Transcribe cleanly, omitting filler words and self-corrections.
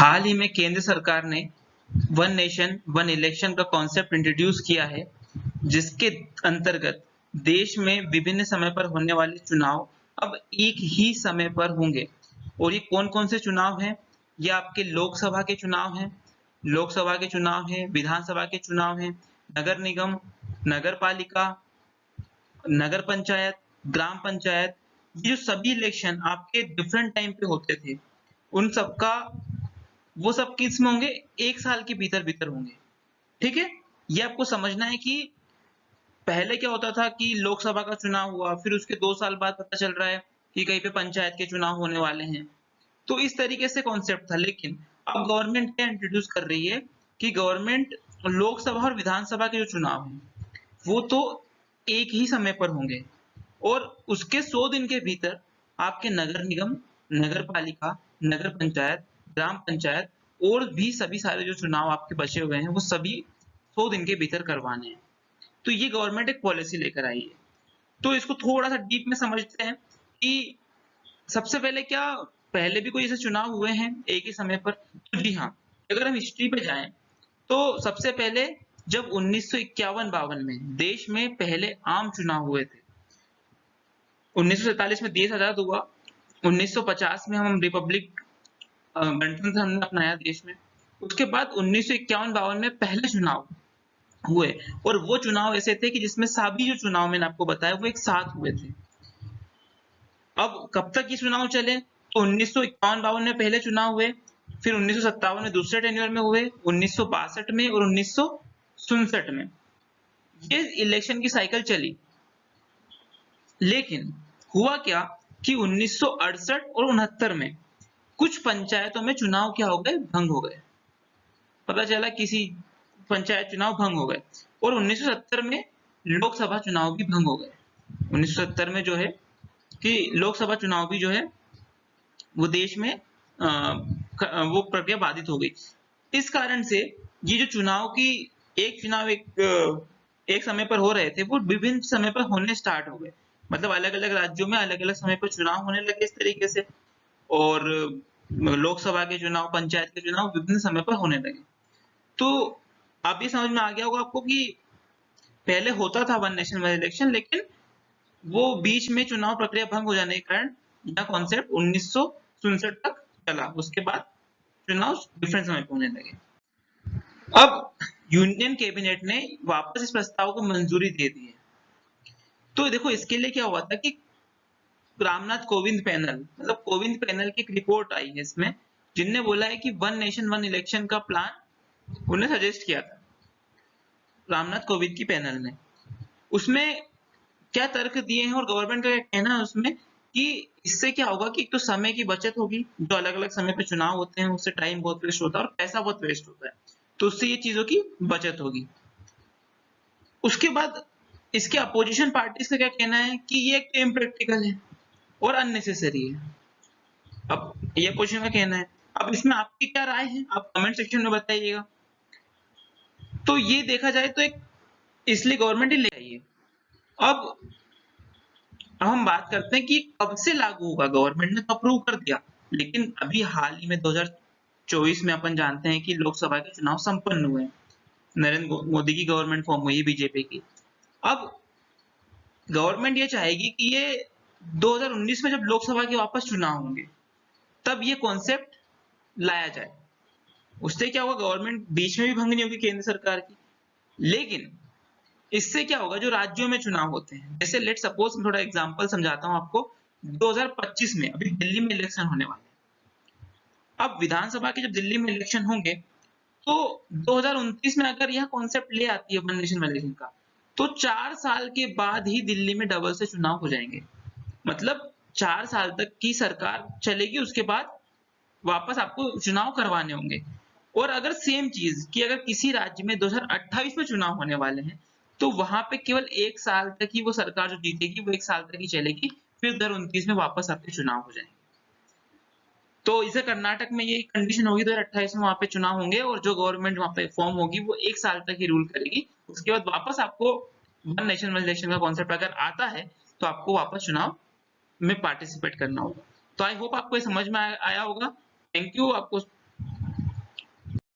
हाल ही में केंद्र सरकार ने वन नेशन वन इलेक्शन का कॉन्सेप्ट इंट्रोड्यूस किया है, जिसके अंतर्गत देश में विभिन्न समय पर होने वाले चुनाव अब एक ही समय पर होंगे। और ये कौन-कौन से चुनाव हैं? ये आपके लोकसभा के चुनाव हैं, विधानसभा के चुनाव हैं, नगर निगम, नगर पालिका, नगर पंचायत, ग्राम पंचायत, ये जो सभी इलेक्शन आपके डिफरेंट टाइम पे होते थे, उन सबका वो सब किस में होंगे? 1 साल के भीतर-भीतर होंगे। ठीक है? ये आपको समझना है कि पहले क्या होता था कि लोकसभा का चुनाव हुआ, फिर उसके 2 साल बाद पता चल रहा है कि कहीं पे पंचायत के चुनाव होने वाले हैं। तो इस तरीके से कॉन्सेप्ट था, लेकिन अब गवर्नमेंट क्या इंट्रोड्यूस कर रही है कि गवर्नमेंट लोकसभा और विधानसभा के जो चुनाव हैं, वो तो एक ही समय पर होंगे और उसके 100 दिन के भीतर आपके नगर निगम, नगर पालिका, नगर पंचायत, ग्राम पंचायत और भी सभी सारे जो चुनाव आपके बचे हुए हैं, वो सभी 100 दिन के भीतर करवाने हैं। तो ये गवर्नमेंट एक पॉलिसी लेकर आई है। तो इसको थोड़ा-सा डीप में समझते हैं कि सबसे पहले क्या पहले भी कोई ऐसे चुनाव हुए हैं एक ही समय पर? तो जी हाँ, अगर हम हिस्ट्री पे जाएँ, तो सबसे पहले जब 1951-52 में देश में पहले आम चुनाव हुए थे। 1947 में देश आज़ाद हुआ, 1950 में हम रिपब्लिक गणतंत्र हमने अपनाया देश में। उसके बाद 1951-52 में पहले चुनाव हुए और वो चुनाव ऐसे थे कि जिसमें सभी जो चुनाव मैंने आपको बताया वो एक साथ हुए थे। अब कब तक ये चुनाव चले? तो 1951-52 में पहले चुनाव हुए, फिर 1957 में दूसरे टेन्योर में हुए, 1962 में और 1967 में। ये इलेक्शन की साइकिल चली। लेकिन हुआ क्या कि 1968 और 69 में कुछ पंचायतों में चुनाव क्या हो गए? भंग हो गए। पता चला किसी पंचायत चुनाव भंग हो गए और 1970 में लोकसभा चुनाव भी भंग हो गए। 1970 में जो है कि लोकसभा चुनाव भी जो है वो देश में वो प्रक्रिया बाधित हो गई। इस कारण से ये जो चुनाव की एक समय पर हो रहे थे, वो विभिन्न समय पर होने स्टार्ट हो गए। मतलब अलग-अलग राज्यों में अलग-अलग समय पर चुनाव होने लगे इस तरीके से और लोकसभा के चुनाव, पंचायत के चुनाव विभिन्न समय पर होने लगे। तो अब ये समझ में आ गया होगा आपको कि पहले होता था वन नेशन वन इलेक्शन, लेकिन वो बीच में चुनाव प्रक्रिया भंग हो जाने के कारण यह कॉन्सेप्ट 1967 तक चला। उसके बाद चुनाव डिफरेंट समय पे होने लगे। अब यूनियन कैबिनेट ने वापस इस प्रस्ताव को मंजूरी दे दी है। तो देखो इसके लिए क्या हुआ था कि रामनाथ कोविंद पैनल, मतलब कोविंद पैनल की एक रिपोर्ट आई है इसमें, जिनने बोला है कि वन नेशन वन इलेक्शन का प्लान उन्हें सजेस्ट किया था रामनाथ कोविंद की पैनल ने। उसमें क्या तर्क दिए हैं और गवर्नमेंट का क्या कहना है उसमें कि इससे क्या होगा कि एक तो समय की बचत होगी, जो अलग-अलग समय पे चुनाव होते हैं उससे टाइम बहुत वेस्ट होता है और पैसा बहुत वेस्ट होता है, तो उससे ये चीजों की बचत होगी। उसके बाद इसके अपोजिशन पार्टीज का क्या कहना है कि ये एक इम्प्रैक्टिकल है और अननेसेसरी है। अब ये अपोजिशन का कहना है। अब इसमें आपकी क्या राय है? आप कमेंट सेक्शन में बताइएगा। तो ये देखा जाए तो एक इसलिए गवर्नमेंट ही ले आई है। अब हम बात करते हैं कि कब से लागू होगा। गवर्नमेंट ने तो अप्रूव कर दिया, लेकिन अभी हाल ही में 2024 में अपन जानते हैं कि लोकसभा के चुनाव संपन्न हुए। नरेंद्र मोदी की गवर्नमेंट फॉर्म हुई बीजेपी की। अब गवर्नमेंट ये चाहेगी कि ये 2019 में जब लोकसभा के वापस चुनाव होंगे, तब ये कॉन्सेप्ट लाया जाए। उससे क्या होगा, गवर्नमेंट बीच में भी भंग नहीं होगी केंद्र सरकार की। लेकिन इससे क्या होगा, जो राज्यों में चुनाव होते हैं, जैसे लेट सपोज मैं थोड़ा एग्जांपल समझाता हूं आपको। 2025 में अभी दिल्ली में इलेक्शन होने वाले हैं। अब विधानसभा के जब दिल्ली में इलेक्शन होंगे, तो 2029 में अगर यह कॉन्सेप्ट ले आती है वन नेशन वन इलेक्शन का, तो 4 साल के बाद ही दिल्ली में डबल से चुनाव हो जाएंगे। मतलब 4 साल तक की सरकार चलेगी, उसके बाद वापस आपको चुनाव करवाने होंगे। और अगर सेम चीज कि अगर किसी राज्य में 2028 में चुनाव होने वाले हैं, तो वहां पे केवल 1 साल तक ही वो सरकार जो जीतेगी वो 1 साल तक ही चलेगी, फिर 2029 में वापस आपके चुनाव हो जाएंगे। तो इसे कर्नाटक में ये कंडीशन होगी, 2028 में वहां पे चुनाव होंगे और जो गवर्नमेंट वहां पे फॉर्म होगी वो 1 साल तक ही रूल करेगी। उसके बाद वापस आपको वन नेशन वन इलेक्शन का कॉन्सेप्ट अगर आता है, तो आपको वापस चुनाव में पार्टिसिपेट करना होगा। तो आई होप आपको ये समझ में आया होगा। Thank you. आपको